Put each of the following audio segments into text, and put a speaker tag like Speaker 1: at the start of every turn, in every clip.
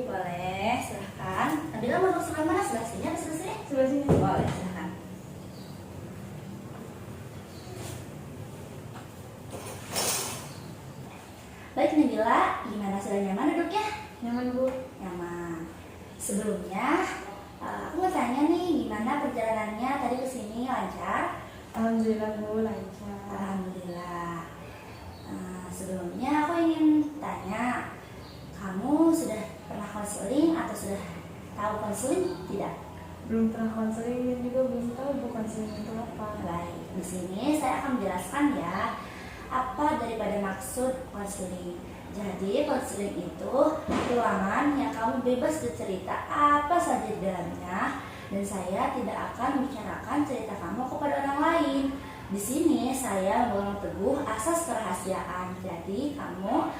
Speaker 1: Boleh, silahkan. Nabila mau duduk sebelah mana? Sebelah sini atau sebelah sini?
Speaker 2: Sebelah sini.
Speaker 1: Boleh, silahkan. Baik Nabila, gimana sudah nyaman duduknya?
Speaker 2: Nyaman Bu.
Speaker 1: Nyaman. Sebelumnya, aku mau tanya nih, gimana perjalanannya tadi ke sini, lancar?
Speaker 2: Alhamdulillah Bu, lancar.
Speaker 1: Alhamdulillah. Sebelumnya aku ingin tanya, kamu sudah pernah konseling atau sudah tahu konseling tidak?
Speaker 2: Belum pernah konseling dan juga belum tahu Bu konseling itu apa.
Speaker 1: Baik, di sini saya akan menjelaskan ya apa daripada maksud konseling. Jadi konseling itu ruangan yang kamu bebas bercerita apa saja di dalamnya, dan saya tidak akan membicarakan cerita kamu kepada orang lain. Di sini saya memegang teguh asas kerahasiaan. Jadi kamu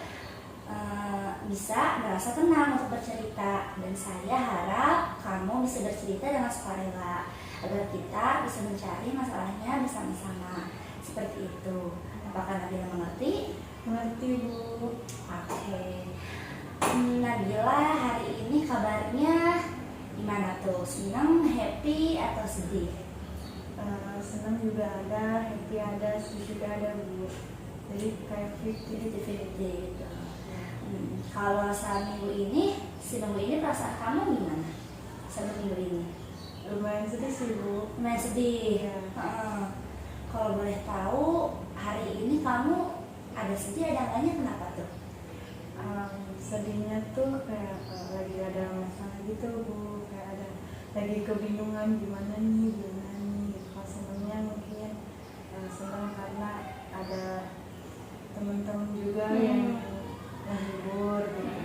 Speaker 1: bisa merasa tenang untuk bercerita, dan saya harap kamu bisa bercerita dengan sukarela agar kita bisa mencari masalahnya bersama-sama. Seperti itu. Apakah Nabila mengerti?
Speaker 2: Mengerti Bu.
Speaker 1: Oke. Nabila, hari ini kabarnya gimana tuh? Senang, happy, atau sedih?
Speaker 2: Senang juga ada, happy ada, sedih juga ada Bu. Jadi kayak 50-50
Speaker 1: gitu. Kalau seminggu ini perasaan kamu gimana? Seminggu ini?
Speaker 2: Lumayan sedih sih Bu.
Speaker 1: Lumayan sedih.
Speaker 2: Ya.
Speaker 1: Kalau boleh tahu, hari ini kamu ada sedih, ada enggaknya, kenapa tuh?
Speaker 2: Sedihnya tuh kayak lagi ada masalah gitu Bu, kayak ada lagi kebingungan gimana nih. Kalau senangnya mungkin senang karena ada teman-teman juga yang menghibur gitu.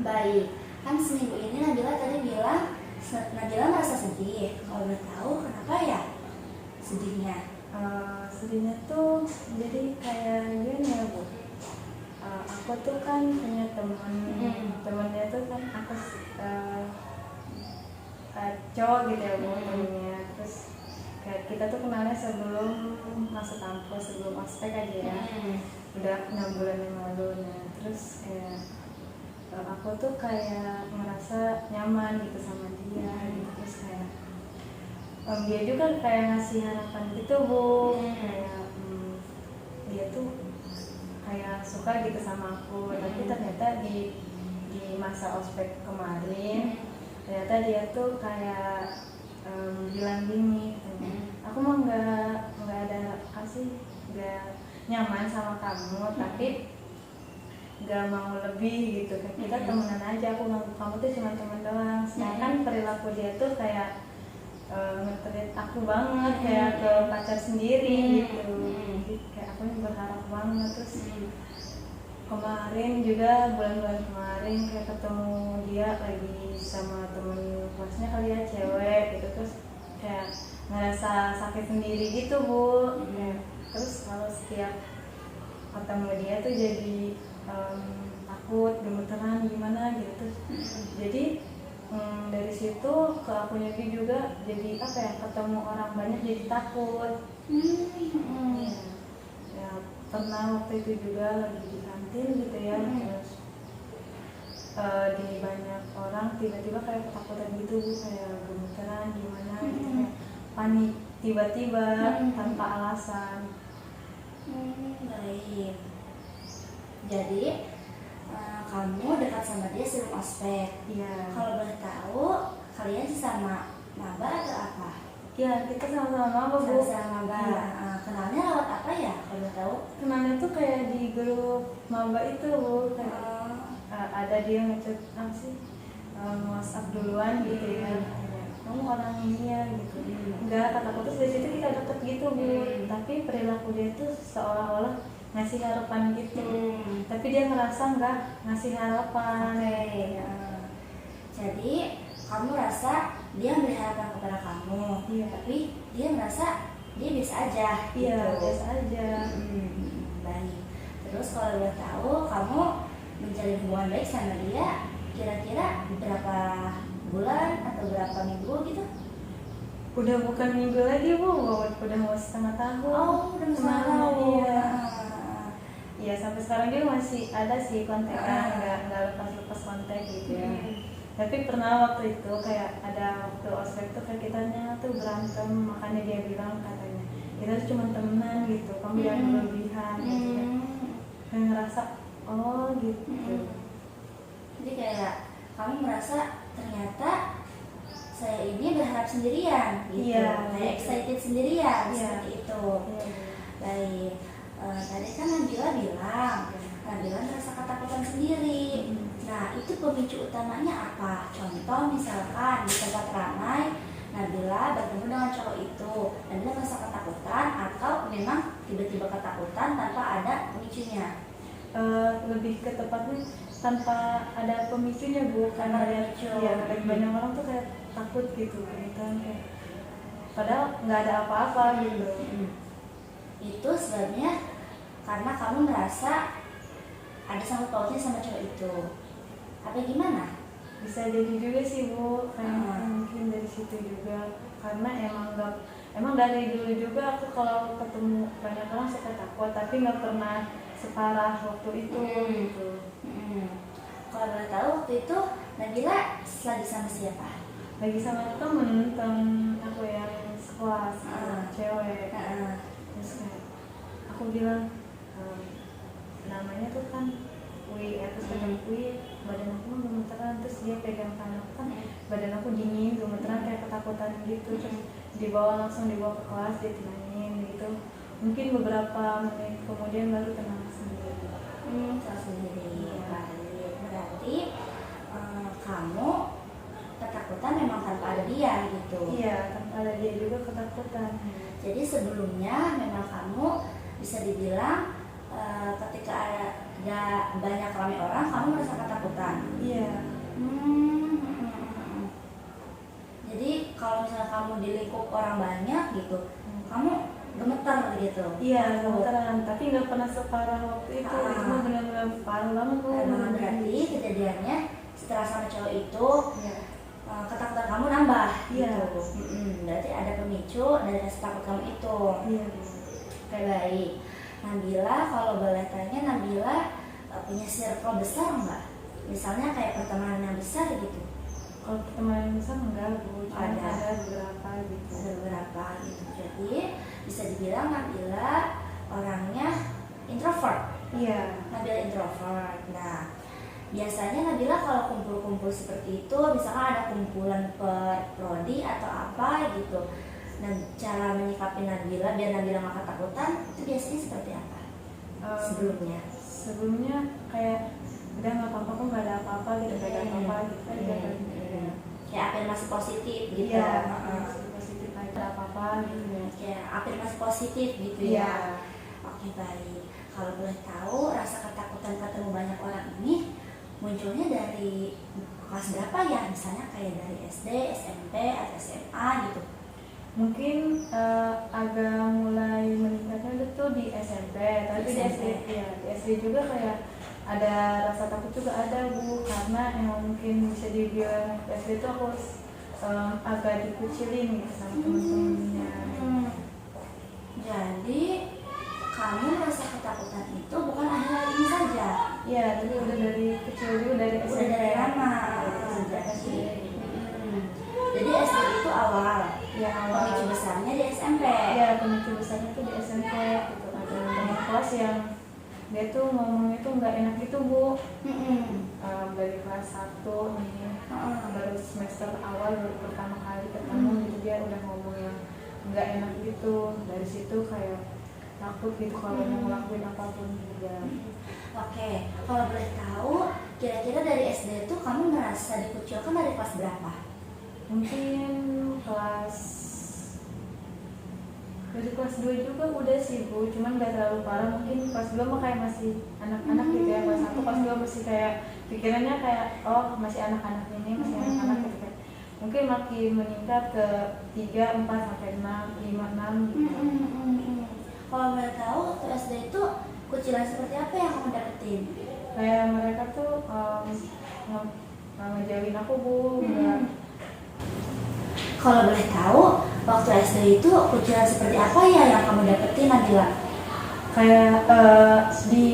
Speaker 1: Baik, kan seminggu ini Nabila tadi bilang Nabila merasa sedih. Kalau boleh tahu kenapa ya sedihnya?
Speaker 2: Sedihnya tuh jadi kayak gini ya Bu. Aku tuh kan punya temennya tuh kan aku cowok gitu ya Bu, temennya. Terus kayak kita tuh kenalnya sebelum masuk kampus, sebelum ospek aja ya. Udah 6 bulan yang lalu. Nah terus kayak aku tuh kayak merasa nyaman gitu sama dia gitu. Terus kayak dia juga kayak ngasih harapan gitu Bu, kayak dia tuh kayak suka gitu sama aku. Tapi ternyata di masa ospek kemarin ternyata dia tuh kayak bilang gini, aku mah nggak ada nggak nyaman sama kamu, tapi nggak mau lebih gitu. Kayak kita temenan aja, aku nganggep kamu tuh cuma teman doang. Sedangkan perilaku dia tuh kayak nge-treat aku banget kayak ke pacar sendiri gitu. Jadi kayak aku berharap banget. Terus kemarin juga, bulan-bulan kemarin kayak ketemu dia lagi sama temen kelasnya kali ya, cewek gitu. Terus kayak ngerasa sakit sendiri gitu Bu. Terus kalau setiap ketemu dia tuh jadi takut, gemeteran gimana gitu. Jadi dari situ ke akunya dia juga jadi apa ya, ketemu orang banyak jadi takut. Ya pernah waktu itu juga lagi di kantin gitu ya, terus di banyak orang tiba-tiba kayak ketakutan gitu Bu, kayak gemeteran gimana gitu, kayak panik tiba-tiba tanpa alasan.
Speaker 1: Baik. Jadi kamu dekat sama dia sebelum ospek.
Speaker 2: Iya.
Speaker 1: Kalau boleh tahu, kalian sama maba atau apa?
Speaker 2: Ya kita sama-sama maba Bu.
Speaker 1: Sama maba.
Speaker 2: Iya.
Speaker 1: Kenalnya lewat apa ya? Kalau boleh tahu?
Speaker 2: Kenalnya tuh kayak di grup maba itu Bu, kayak ada dia ngechat WhatsApp duluan gitu ya. Kamu orang ini ya gitu. Enggak, kata-kata dari situ kita deket gitu Bu. Tapi perilaku dia tuh seolah-olah ngasih harapan gitu, tapi dia ngerasa nggak ngasih harapan.
Speaker 1: Jadi kamu rasa dia memberi harapan kepada kamu, tapi dia merasa dia biasa aja.
Speaker 2: Iya,
Speaker 1: gitu.
Speaker 2: biasa aja.
Speaker 1: Baik. Terus kalau boleh tahu, kamu menjalin hubungan baik sama dia kira-kira berapa bulan atau berapa minggu gitu?
Speaker 2: Udah bukan minggu lagi Bu, udah mau setengah tahun.
Speaker 1: Oh, udah setengah tahun.
Speaker 2: Iya. ya sampai sekarang juga masih ada sih kontekan, nggak lepas kontak gitu ya. Tapi pernah waktu itu kayak ada waktu ospek tuh kayak kitanya tuh berantem, makanya dia bilang katanya kita tuh cuma temenan gitu, kamu jangan berlebihan gitu kan. Kayak ngerasa oh gitu.
Speaker 1: Jadi kayak kamu merasa ternyata saya ini berharap sendirian gitu, kayak excited sendirian seperti itu. Baik, tadi kan Nabila bilang Nabila merasa ketakutan sendiri. Nah, itu pemicu utamanya apa? Contoh misalkan di tempat ramai Nabila bertemu dengan cowok itu, Nabila merasa ketakutan atau memang tiba-tiba ketakutan tanpa ada pemicunya?
Speaker 2: Lebih ke tepatnya tanpa ada pemicunya Bu, karena banyak orang tuh kayak takut gitu kan, kayak padahal nggak ada apa-apa gitu.
Speaker 1: Itu sebabnya karena kamu merasa ada sangkut pautnya sama cowok itu, apa gimana?
Speaker 2: Bisa jadi juga sih Bu, kayak mungkin dari situ juga, karena emang dari dulu juga aku kalau ketemu banyak orang suka takut, tapi nggak pernah separah waktu itu gitu.
Speaker 1: Kalau boleh tahu waktu itu Nabila lagi sama siapa?
Speaker 2: Lagi sama temen aku yang sekelas, cewek. Terus kayak aku bilang namanya tuh kan Wi, terus pegang Wi, badan aku gemeteran, terus dia pegang tangan aku kan badan aku dingin, gemeteran kayak ketakutan gitu. Terus langsung dibawa ke kelas, dia tenangin gitu. Mungkin beberapa menit kemudian baru tenang sendiri.
Speaker 1: Berarti kamu ketakutan memang tanpa ada dia gitu?
Speaker 2: Iya, tanpa ada dia juga ketakutan.
Speaker 1: Jadi sebelumnya memang kamu bisa dibilang ketika ada banyak ramai orang kamu merasa ketakutan?
Speaker 2: Iya.
Speaker 1: Jadi kalau misalnya kamu di lingkup orang banyak gitu, kamu gemeter gitu?
Speaker 2: Iya, gemeteran, tapi nggak pernah separah waktu itu. Itu mah benar-benar parah banget Bu.
Speaker 1: Berarti kejadiannya setelah sama cowok itu ketakutan kamu nambah gitu. Berarti ada pemicu dari rasa takut kamu itu. Oke, baik. Nabila, kalau boleh tanya, Nabila punya circle besar nggak? Misalnya kayak pertemanan yang besar gitu?
Speaker 2: Kalau pertemanan besar enggak Bu, ada beberapa gitu.
Speaker 1: Ada beberapa gitu. Jadi bisa dibilang Nabila orangnya introvert.
Speaker 2: Iya.
Speaker 1: Nabila introvert. Nah, biasanya Nabila kalau kumpul-kumpul seperti itu, misalkan ada kumpulan per prodi atau apa gitu, nah cara menyikapi Nabila biar Nabila nggak ketakutan itu biasanya seperti apa?
Speaker 2: Sebelumnya kayak udah nggak apa-apa kok, nggak ada apa-apa gitu, nggak ada apa-apa gitu aja kan.
Speaker 1: Kayak afirmasi positif gitu.
Speaker 2: Positif aja, ada apa-apa gitu.
Speaker 1: Kayak afirmasi positif gitu ya. Oke, baik. Kalau boleh tahu rasa ketakutan ketemu banyak orang ini munculnya dari kelas berapa ya? Misalnya kayak dari SD, SMP, atau SMA gitu?
Speaker 2: Mungkin agak mulai meningkatnya itu di SMP, tapi di SD juga kayak ada rasa takut juga ada Bu, karena emang mungkin bisa dibilang SD itu aku agak dikucilin gitu sama teman-temannya.
Speaker 1: Jadi kamu merasa ketakutan itu bukan akhir-akhir ini saja?
Speaker 2: Iya, tapi udah dari kecil juga, dari SMP.
Speaker 1: Udah dari lama. Jadi SD itu awal.
Speaker 2: Ya, awal.
Speaker 1: Pemicu besarnya di SMP.
Speaker 2: Iya, pemicu besarnya itu di SMP gitu. Ada teman kelas yang dia tuh ngomongnya tuh nggak enak gitu Bu. Dari kelas 1 nih, baru semester awal, baru pertama kali ketemu gitu, dia udah ngomong yang nggak enak gitu. Dari situ kayak takut gitu kalau mau ngelakuin apapun juga.
Speaker 1: Oke, kalau boleh tahu kira-kira dari SD itu kamu merasa dikucilkan dari kelas berapa?
Speaker 2: Mungkin dari kelas 2 juga udah sih Bu, cuman gak terlalu parah. Mungkin kelas 2 mah kayak masih anak-anak gitu ya. Kelas 1, kelas 2 masih kayak pikirannya kayak oh masih anak-anak ini, masih anak-anak gitu kan. Mungkin makin meningkat ke 3, 4, sampai 6, 5, 6 gitu.
Speaker 1: Kalau boleh tahu waktu SD itu kucilan seperti apa yang kamu dapetin?
Speaker 2: Kayak mereka tuh ngejauhin aku Bu,
Speaker 1: Kalau boleh tahu waktu SD itu kucilan seperti apa ya yang kamu dapetin, Nabila?
Speaker 2: kayak di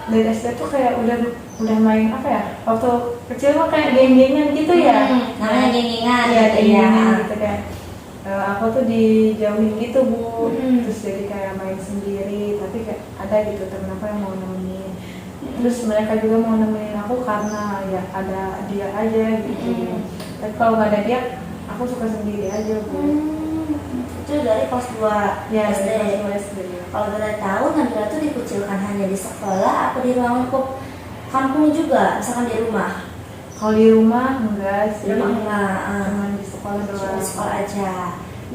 Speaker 2: dari SD tuh kayak udah main apa ya, waktu kecil mah kayak geng-gengan gitu ya,
Speaker 1: namanya geng-gengan
Speaker 2: ya
Speaker 1: gitu ya.
Speaker 2: gitu kayak aku tuh dijauhin gitu Bu, terus jadi kayak main sendiri, tapi kayak ada gitu temen aku yang mau nemenin, terus mereka juga mau nemenin aku karena ya ada dia aja gitu. Tapi kalau nggak ada dia, aku suka sendiri aja Bu.
Speaker 1: Itu dari kelas 2
Speaker 2: Ya,
Speaker 1: SD.
Speaker 2: dari kelas 2 SD.
Speaker 1: Kalau boleh tahu, Nabila tuh dikucilkan hanya di sekolah atau di ruang lingkup kampung juga, misalkan di rumah?
Speaker 2: Kalau di rumah enggak sih,
Speaker 1: Rumah enggak,
Speaker 2: cuman di sekolah
Speaker 1: cuma
Speaker 2: doang.
Speaker 1: di sekolah aja.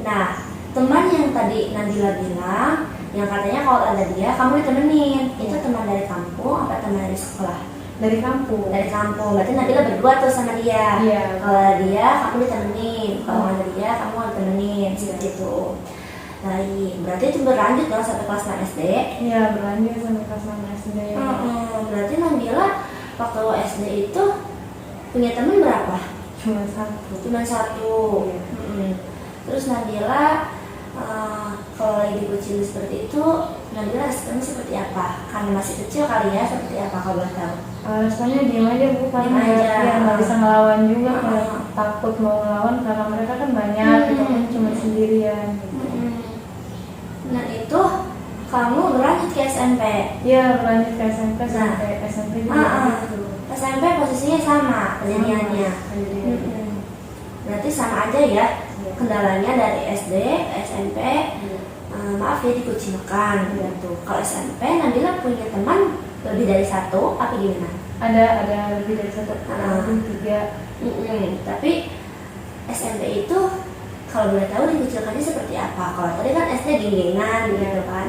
Speaker 1: Nah, teman yang tadi Nabila bilang, yang katanya kalau ada dia kamu ditemenin, itu teman dari kampung apa teman dari sekolah?
Speaker 2: Dari kampung.
Speaker 1: Dari kampung, berarti Nabila berdua tuh sama dia.
Speaker 2: Iya.
Speaker 1: Kalau ada dia kamu ditemenin, kalau nggak ada dia kamu nggak ditemenin, seperti itu. Baik, berarti itu berlanjut dong sampai kelas 6 SD.
Speaker 2: Iya, berlanjut sampai kelas 6 SD.
Speaker 1: Berarti Nabila waktu SD itu punya teman berapa?
Speaker 2: Cuma satu.
Speaker 1: Cuma satu.
Speaker 2: Iya.
Speaker 1: Terus Nabila kalau lagi dikucilin seperti itu, Nabila responnya seperti apa? Karena masih kecil kali ya, seperti apa kalau boleh tahu?
Speaker 2: Rasanya diam aja Bu, karena
Speaker 1: Diem aja.
Speaker 2: ya nggak bisa ngelawan juga, kayak takut mau ngelawan karena mereka kan banyak, gitu kan cuma sendirian. Gitu.
Speaker 1: Nah itu kamu berlanjut ke SMP.
Speaker 2: Iya, berlanjut ke SMP sampai SMP juga gitu.
Speaker 1: SMP posisinya sama kejadiannya. Berarti sama aja ya kendalanya dari SD, SMP. Maaf ya dikucilkan gitu. Kalau SMP Nabila punya teman lebih dari satu apa gimana?
Speaker 2: Ada lebih dari satu, lebih 3.
Speaker 1: Tapi SMP itu kalau boleh tahu dikucilkannya seperti apa? Kalau tadi kan SD geng-gengan gitu kan,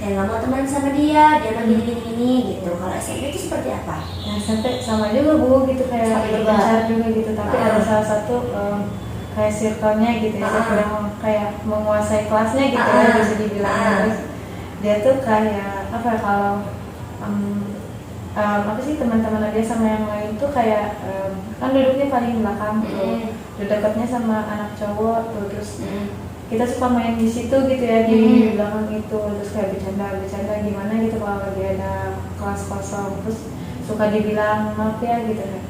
Speaker 1: kayak nggak mau teman sama dia mah gini gitu. Kalau SMP itu seperti apa?
Speaker 2: Nah, SMP sama juga Bu, gitu kayak
Speaker 1: Sama juga.
Speaker 2: berpencar juga gitu, tapi ada salah satu kayak circle-nya gitu ya, yang kayak menguasai kelasnya gitu ya, bisa dibilang. Terus dia tuh kayak apa ya, kalau apa sih, teman-teman dia sama yang lain tuh kayak kan duduknya paling belakang tuh, dekatnya sama anak cowok tuh, terus kita suka main di situ gitu ya, di belakang itu, terus kayak bercanda gimana gitu kalau lagi ada kelas kosong, terus suka dibilang maaf ya gitu kan,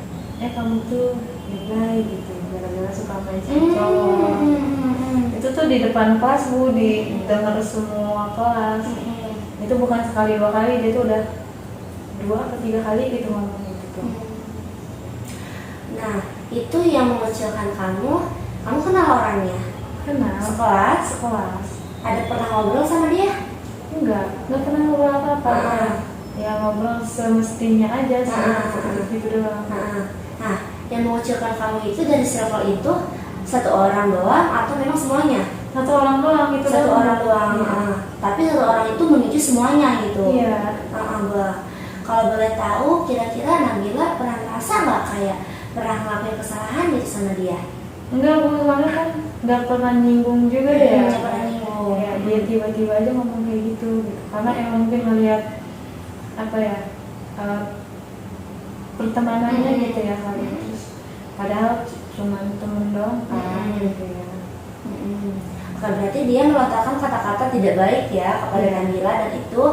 Speaker 2: kamu tuh nilai gitu gara-gara suka main sama cowok. Itu tuh di depan kelas Bu, didengar semua kelas. Itu bukan sekali 2 kali, dia tuh udah 2 atau 3 kali gitu ngomong gitu tuh.
Speaker 1: Nah itu yang mengecilkan kamu kenal orangnya?
Speaker 2: Kenal.
Speaker 1: Sekelas. Ada pernah ngobrol sama dia?
Speaker 2: Nggak pernah ngobrol apa-apa. Ya ngobrol semestinya aja gitu doang.
Speaker 1: Nah, yang mengecilkan kamu itu dari circle itu satu orang doang atau memang semuanya?
Speaker 2: Satu orang doang gitu.
Speaker 1: Satu orang doang. Tapi satu orang itu menuju semuanya gitu.
Speaker 2: Iya.
Speaker 1: Kalau boleh tahu, kira-kira Nabila pernah merasa nggak kayak pernah ngelakuin kesalahan gitu sama dia?
Speaker 2: Enggak Bu, soalnya kan nggak pernah nyinggung juga ya.
Speaker 1: Nggak pernah nyinggung.
Speaker 2: Ya, dia tiba-tiba aja ngomong kayak gitu. Karena emang mungkin ngelihat apa ya, pertemanannya gitu ya kali. Terus padahal cuma temen doang kan gitu ya.
Speaker 1: Berarti dia melontarkan kata-kata tidak baik ya kepada Nabila, dan itu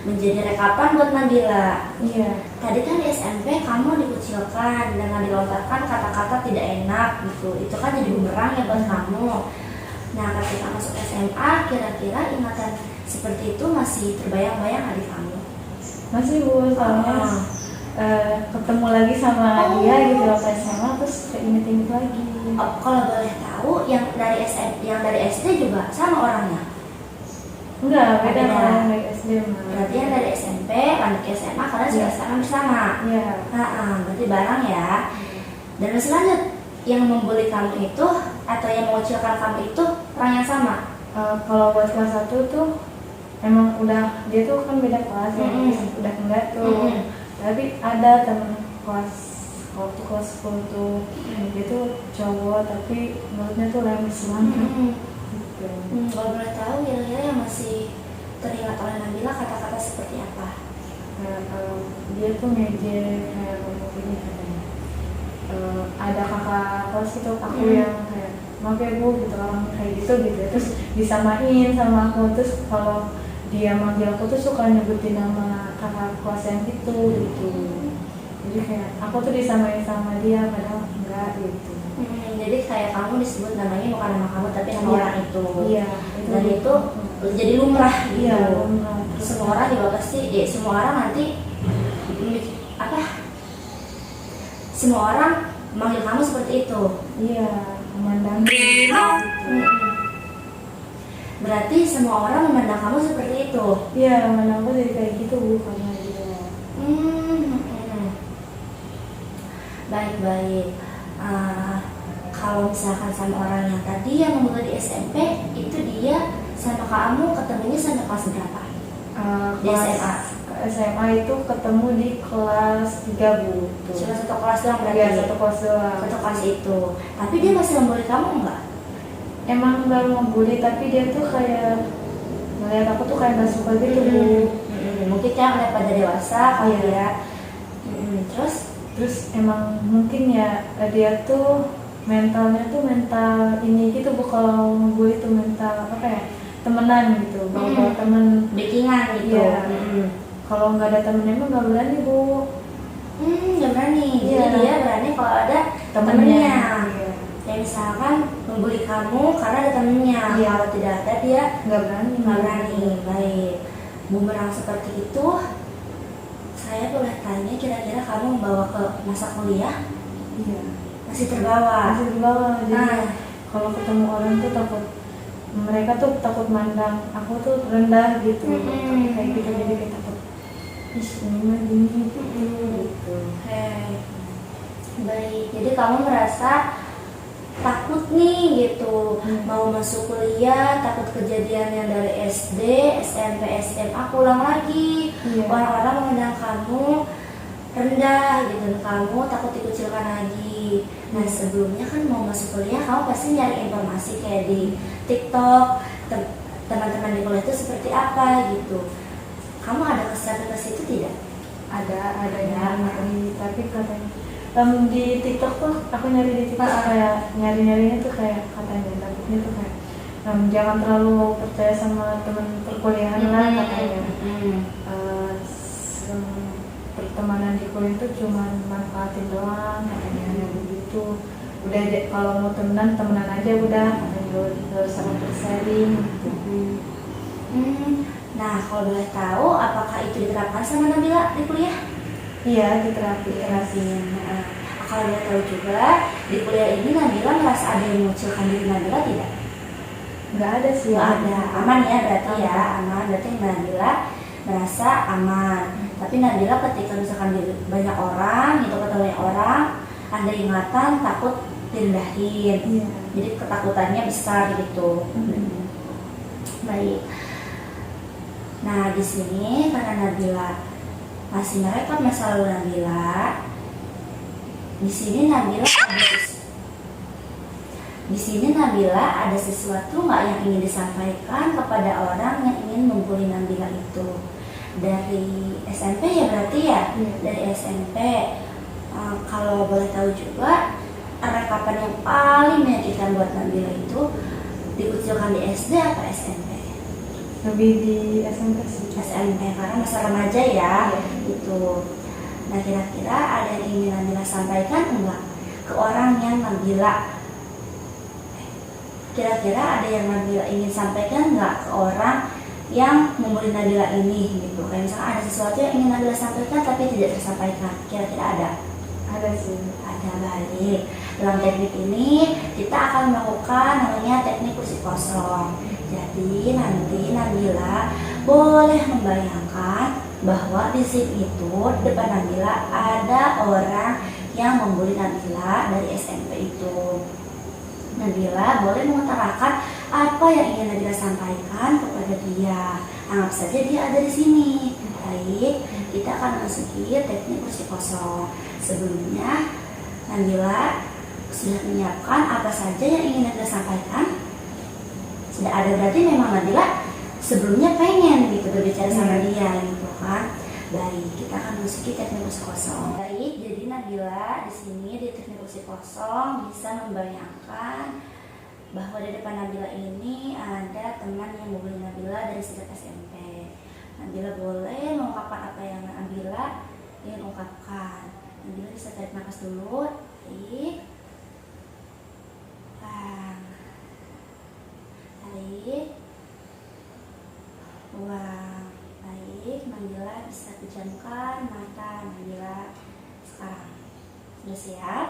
Speaker 1: menjadi rekapan buat Nabila.
Speaker 2: Iya.
Speaker 1: Tadi kan di SMP kamu dikucilkan dengan dilontarkan kata-kata tidak enak gitu. Itu kan jadi bumerang ya buat kamu. Nah ketika masuk SMA, kira-kira ingatan seperti itu masih terbayang-bayang di kamu?
Speaker 2: Masih Bu, soalnya ketemu lagi sama dia gitu waktu SMA, terus keinget-inget lagi.
Speaker 1: Kalau boleh tahu, yang dari SD juga sama orangnya?
Speaker 2: Enggak, beda orang dari SD mah.
Speaker 1: Berarti yang dari SMP lanjut ke SMA kalian sudah sekarang bersama.
Speaker 2: Iya.
Speaker 1: Berarti bareng ya. Dan masih lanjut, yang membuli kamu itu atau yang mengucilkan kamu itu orang yang sama?
Speaker 2: Kalau buat kelas 1 tuh emang udah, dia tuh kan beda kelas ya, udah enggak tuh. Tapi ada temen kelas waktu kelas 10 tuh, dia tuh cowok tapi mulutnya tuh lemes banget. Gitu.
Speaker 1: Kalau boleh tahu kira-kira yang masih teringat oleh Nabila kata-kata seperti apa?
Speaker 2: Dia tuh ngejek kayak ngomong gini katanya, ada kakak kelas gitu aku yang kayak maaf ya Bu gitu, orang kayak gitu terus disamain sama aku, terus kalau dia manggil aku tuh suka nyebutin nama kakak kelas yang itu gitu. Jadi kayak aku tuh disamain sama dia padahal enggak gitu.
Speaker 1: Jadi kayak kamu disebut namanya bukan nama kamu tapi nama orang itu.
Speaker 2: Iya.
Speaker 1: Dan itu jadi lumrah gitu.
Speaker 2: Iya, lumrah.
Speaker 1: Semua orang juga pasti, semua orang nanti semua orang manggil kamu seperti itu.
Speaker 2: Iya, memandang.
Speaker 1: Berarti semua orang memandang kamu seperti itu.
Speaker 2: Iya, memandang aku jadi kayak gitu karena dia.
Speaker 1: Baik. Kalau misalkan sama orang yang tadi yang memulai di SMP, itu dia sama kamu ketemunya sampai kelas berapa? Di SMA?
Speaker 2: SMA itu ketemu di kelas 3 Bu.
Speaker 1: Cuma satu kelas doang berarti?
Speaker 2: Iya, satu kelas doang.
Speaker 1: Satu kelas itu. Tapi dia masih membuli kamu enggak?
Speaker 2: Emang baru membuli, tapi dia tuh kayak ngeliat aku tuh kayak gak suka gitu Bu.
Speaker 1: Mungkin kan udah pada dewasa kali ya.
Speaker 2: Terus emang mungkin ya dia tuh mentalnya tuh mental ini gitu Bu, kalau ngebully tuh mental apa ya, temenan gitu, bawa temen
Speaker 1: backingan gitu.
Speaker 2: Iya. Kalau nggak ada temennya emang nggak berani Bu.
Speaker 1: Nggak berani.
Speaker 2: Iya.
Speaker 1: Jadi dia berani kalau ada temennya. Iya. Kayak misalkan membuli kamu karena ada temennya.
Speaker 2: Iya.
Speaker 1: Kalau tidak ada dia
Speaker 2: Nggak berani.
Speaker 1: Baik. Bumerang seperti itu, saya boleh tanya kira-kira kamu membawa ke masa kuliah?
Speaker 2: Iya.
Speaker 1: Masih terbawa.
Speaker 2: Jadi kalau ketemu orang tuh mereka tuh takut mandang aku tuh rendah gitu. Kayak gitu, jadi kita takut ini mah gini gitu.
Speaker 1: Baik, jadi kamu merasa takut nih gitu, mau masuk kuliah, takut kejadian yang dari SD, SMP, SMA pulang lagi. Orang-orang memandang kamu rendah gitu, kamu takut dikucilkan lagi. Nah sebelumnya kan mau masuk kuliah, kamu pasti nyari informasi kayak di TikTok, teman-teman di kuliah itu seperti apa gitu. Kamu ada kesadaran ke situ tidak?
Speaker 2: Ada ya, tapi katanya di TikTok tuh aku nyari di TikTok kayak nyarinya tuh kayak katanya takutnya tuh kayak jangan terlalu percaya sama teman perkuliahan lah katanya. Pertemanan di kuliah itu cuma manfaatin doang katanya begitu. Udah kalau mau temenan aja udah, katanya gak usah sharing gitu.
Speaker 1: Nah kalau boleh tahu apakah itu diterapkan sama Nabila di kuliah?
Speaker 2: Iya, diterapi.
Speaker 1: Kalau boleh tahu juga di kuliah ini Nabila merasa ada yang mengucilkan diri Nabila tidak?
Speaker 2: Nggak ada sih.
Speaker 1: Nggak ada, aman ya berarti ya, aman. Berarti Nabila merasa aman. Tapi Nabila ketika misalkan banyak orang, gitu ketemu banyak orang, ada ingatan takut direndahin. Jadi ketakutannya besar gitu. Baik. Nah di sini karena Nabila masih merekam masa lalu Nabila, di sini Nabila ada sesuatu nggak yang ingin disampaikan kepada orang yang ingin membuli Nabila itu dari SMP ya berarti ya? Dari SMP. Kalau boleh tahu juga rekapan yang paling menyakitkan buat Nabila itu dikucilkan di SD atau SMP?
Speaker 2: Lebih di SMP sih.
Speaker 1: SMP karena masa remaja ya gitu. Nah kira-kira ada yang ingin Nabila sampaikan enggak ke orang yang Nabila? Kira-kira ada yang Nabila ingin sampaikan enggak ke orang yang membuli Nabila ini gitu? Kayak misalnya ada sesuatu yang ingin Nabila sampaikan tapi tidak tersampaikan. Kira-kira ada?
Speaker 2: Ada sih.
Speaker 1: Ada. Baik. Dalam teknik ini kita akan melakukan namanya teknik kursi kosong. Jadi nanti Nabila boleh membayangkan bahwa di sini itu depan Nabila ada orang yang membuli Nabila dari SMP itu. Nabila boleh mengutarakan apa yang ingin Nabila sampaikan kepada dia. Anggap saja dia ada di sini. Baik, kita akan masuki teknik kursi kosong. Sebelumnya Nabila sudah menyiapkan apa saja yang ingin Nabila sampaikan. Sudah ada, berarti memang Nabila sebelumnya pengen gitu berbicara sama dia gitu kan. Baik, kita akan masuki teknik kursi kosong. Baik, jadi Nabila di sini di teknik kursi kosong bisa membayangkan bahwa di depan Nabila ini ada teman yang membuli Nabila dari sejak SMP. Nabila boleh mengungkapkan apa yang Nabila ingin ungkapkan. Nabila bisa tarik nafas dulu. Tarik. Tarik. Buang. Baik, Nabila bisa pejamkan mata Nabila sekarang. Sudah siap?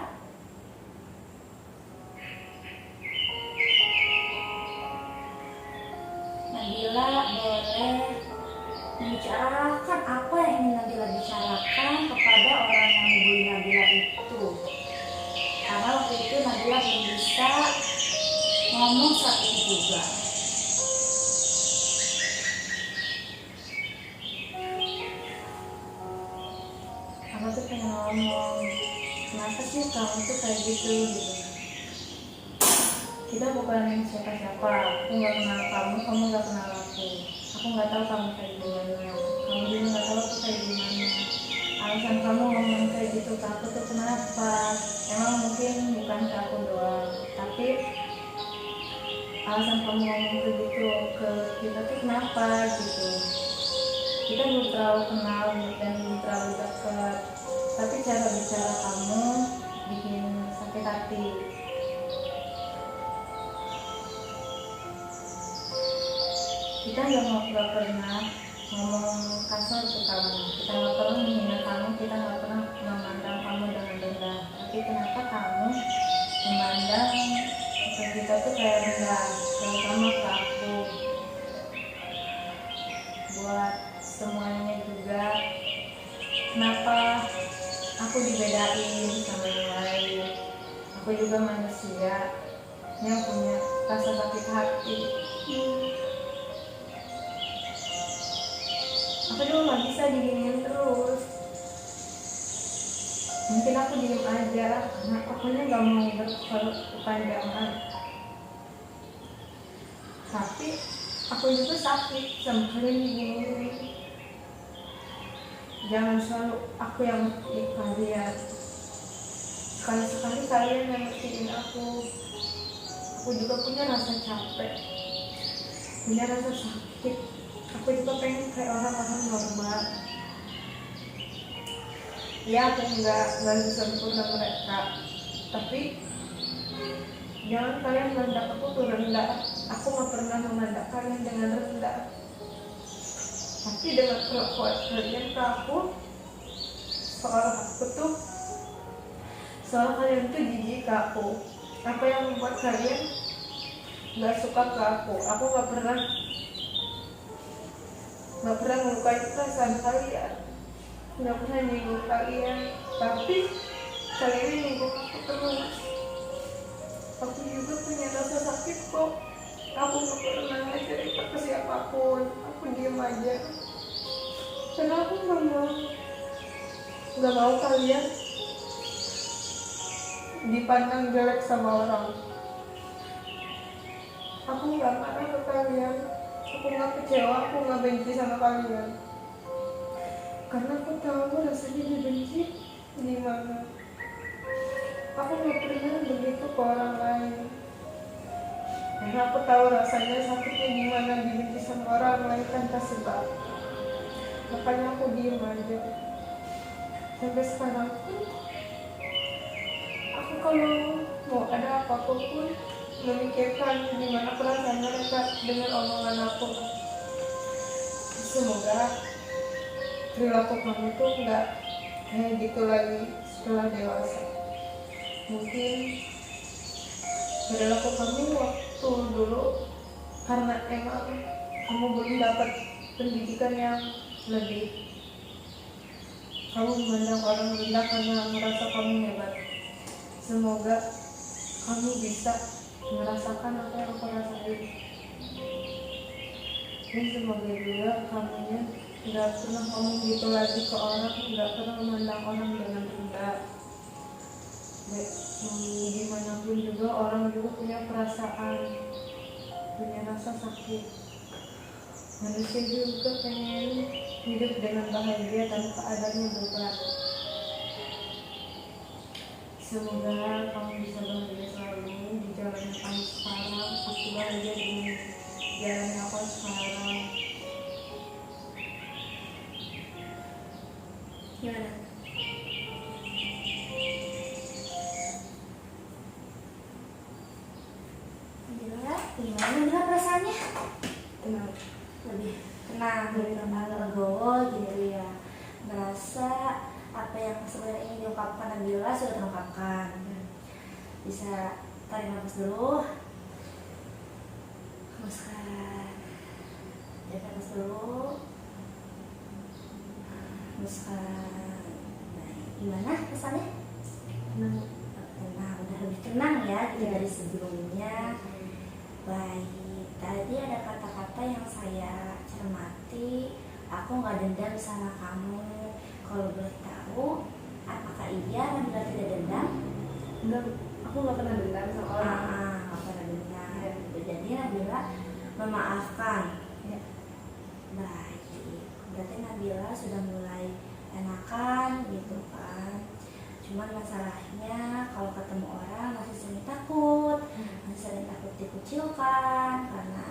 Speaker 1: Nabila boleh membicarakan apa yang ingin Nabila bicarakan kepada orang yang membuli Nabila itu. Karena waktu itu Nabila belum bisa ngomong saat itu juga.
Speaker 2: Aku tuh pengen ngomong, kenapa sih kamu tuh kayak gitu. Kita bukan siapa-siapa, aku gak kenal kamu, kamu gak kenal aku gak tahu kamu kayak gimana, kamu juga gak tahu aku kayak gimana. Alasan kamu ngomong kayak gitu ke aku tuh kenapa? Emang mungkin bukan ke aku doang, tapi alasan kamu ngomong kayak gitu ke kita tuh kenapa gitu. Kita belum terlalu kenal dan belum terlalu dekat, tapi cara bicara kamu bikin sakit hati. Kita nggak pernah ngomong kasar ke kamu, kita nggak pernah menghina kamu, kita nggak pernah memandang kamu dengan rendah. Tapi kenapa kamu memandang ke kita tuh kayak rendah, terutama ke aku. Buat semuanya juga, kenapa aku dibedain sama yang lain? Aku juga manusia yang punya rasa sakit hati. Aku juga gak bisa diginiin terus. Mungkin aku diem aja karena akunya gak mau berkepanjangan. Tapi aku juga sakit sama kalian diginiin. Jangan selalu aku yang ngertiin kalian. Sekali-sekali kalian yang ngertiin aku. Aku juga punya rasa capek, punya rasa sakit. Aku juga pengen kayak orang-orang normal. Ya, aku nggak sempurna mereka, tapi jangan kalian memandang aku tuh rendah. Aku nggak pernah memandang kalian dengan rendah, tapi dengan kelakuan kalian ke aku, soal kalian tuh jijik ke aku. Apa yang membuat kalian nggak suka ke aku? Aku nggak pernah melukai perasaan kalian, nggak pernah nyinggung kalian, tapi kalian nyinggung aku terus. Aku juga punya rasa sakit kok. Aku nggak pernah cerita ke siapapun, aku diem aja karena aku nggak mau kalian dipandang jelek sama orang. Aku nggak marah ke kalian, aku nggak kecewa, aku nggak benci sama kalian, karena aku tahu rasanya dibenci gimana. Aku nggak pernah begitu ke orang lain, karena aku tahu rasanya sakitnya gimana dibenci sama orang lain tanpa sebab. Makanya aku diem aja sampai sekarang. Aku kalau mau ada apapun pun memikirkan gimana perasaan mereka dengan omongan aku. Semoga perilaku kamu tuh nggak kayak gitu lagi setelah dewasa. Mungkin perilaku kamu waktu dulu karena emang kamu belum dapat pendidikan yang lebih. Kamu memandang orang rendah karena merasa kamu hebat. Semoga kamu bisa merasakan apa yang aku rasain. Dan semoga juga kamunya nggak pernah ngomong gitu lagi ke orang, nggak pernah memandang orang dengan rendah. Gimana pun juga orang juga punya perasaan, punya rasa sakit. Manusia juga pengen hidup dengan bahagia tanpa adanya beban. Semoga kamu bisa bahagia selalu di jalan yang kamu sekarang. Aku bahagia dengan jalan yang aku sekarang.
Speaker 1: gimana perasaannya?
Speaker 2: Tenang.
Speaker 1: Lebih tenang, lebih legowo gitu ya. Merasa apa yang sebenarnya ingin diungkapkan Nabila sudah terungkapkan. Bisa tarik nafas dulu, hembuskan, tarik nafas dulu, hembuskan. Baik, gimana kesannya?
Speaker 2: Tenang.
Speaker 1: Tenang, udah lebih tenang ya gitu dari sebelumnya. Baik, tadi ada kata-kata yang saya cermati. Aku nggak dendam sama kamu. Kalau boleh tahu, apakah iya Nabila tidak dendam?
Speaker 2: Enggak, aku nggak pernah dendam sama orang.
Speaker 1: Nggak pernah dendam. Jadi Nabila memaafkan.
Speaker 2: Ya.
Speaker 1: Baik, berarti Nabila sudah mulai enakan gitu kan. Cuman masalahnya kalau ketemu orang masih sering takut, masih sering takut dikucilkan karena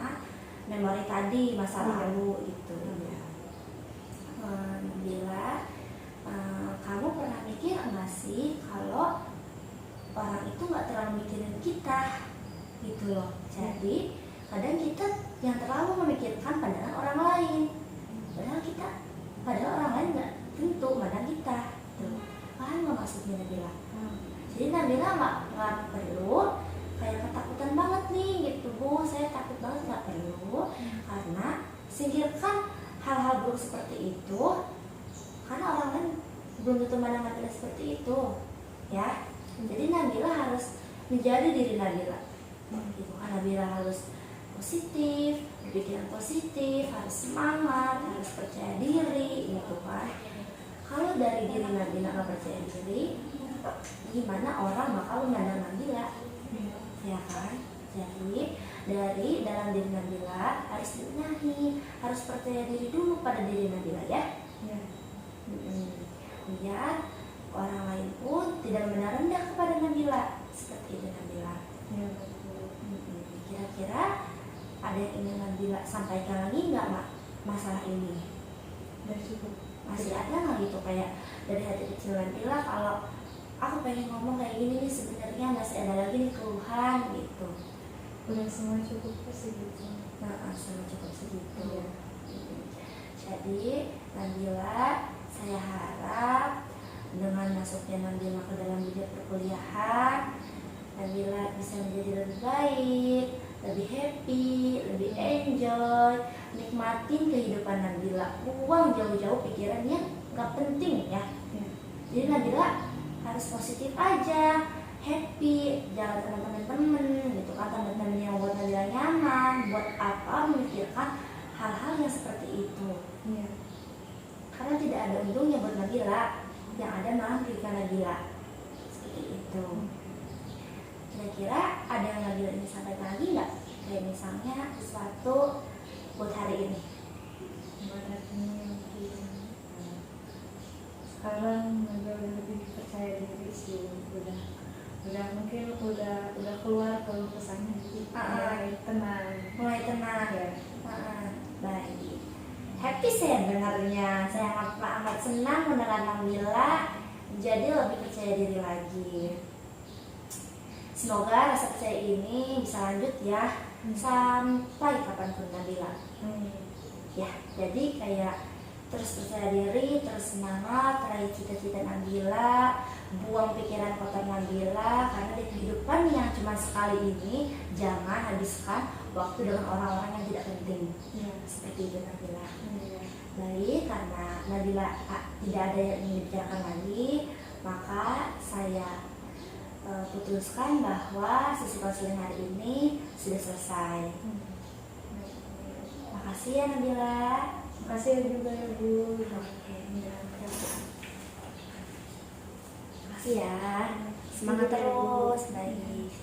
Speaker 1: memori tadi masa lalu itu ya. Nabila, kamu pernah mikir nggak sih kalau orang itu nggak terlalu mikirin kita gitu loh. Jadi kadang kita yang terlalu memikirkan pandangan orang lain, padahal orang lain nggak tentu pandang kita tuh. Paham nggak maksudnya Nabila? Jadi Nabila nggak perlu kayak ketakutan banget nih gitu, Bu, saya takut banget, nggak perlu. Karena singkirkan hal-hal buruk seperti itu, karena orang lain belum tentu memandang Nabila seperti itu ya. Jadi Nabila harus menjadi diri Nabila gitu kan. Nabila harus positif, berpikiran positif, harus semangat, harus percaya diri gitu kan. Kalau dari diri Nabila nggak percaya diri, gimana orang bakal memandang Nabila ya kan. Jadi dari dalam diri Nabila harus dibenahi, harus percaya diri dulu pada diri Nabila ya. Biar orang lain pun tidak rendah kepada Nabila seperti itu Nabila. Kira-kira ada yang ingin Nabila sampaikan lagi nggak masalah ini?
Speaker 2: Udah cukup.
Speaker 1: Masih ada nggak gitu kayak dari hati kecil Nabila, kalau aku pengen ngomong kayak gini nih sebenarnya masih ada lagi nih keluhan gitu?
Speaker 2: Udah semua cukup sih gitu.
Speaker 1: Sama cukup segitu ya. Jadi Nabila, saya harap dengan masuknya Nabila ke dalam dunia perkuliahan, Nabila bisa menjadi lebih baik, lebih happy, lebih enjoy, nikmatin kehidupan Nabila. Buang jauh-jauh pikirannya nggak penting ya. Jadi Nabila harus positif aja, happy, jalan sama teman-teman gitu kan, teman-teman yang buat Nabila nyaman. Buat apa memikirkan hal-hal yang seperti itu? Karena tidak ada untungnya buat Nabila, yang ada malah merugikan Nabila seperti itu. Kira-kira ada yang Nabila ingin sampaikan lagi nggak? Kayak misalnya sesuatu buat hari ini.
Speaker 2: Buat hari ini mungkin sekarang udah lebih percaya diri sih. Udah mungkin udah keluar kalau kesannya
Speaker 1: mulai tenang
Speaker 2: ya.
Speaker 1: Baik, happy saya dengarnya. Saya amat senang mendengar Nabila jadi lebih percaya diri lagi. Semoga rasa percaya ini bisa lanjut ya sampai kapanpun Nabila. Ya, jadi kayak terus percaya diri, terus semangat, raih cita-cita Nabila, buang pikiran kotor Nabila, karena di kehidupan yang cuma sekali ini jangan habiskan waktu dengan orang-orang yang tidak penting. Seperti itu Nabila. Baik, karena Nabila tidak ada yang ingin dibicarakan lagi, maka saya putuskan bahwa sesi konseling hari ini sudah selesai. Makasih ya Nabila.
Speaker 2: Makasih juga ya Bu.
Speaker 1: Makasih ya. Semangat terus. Baik.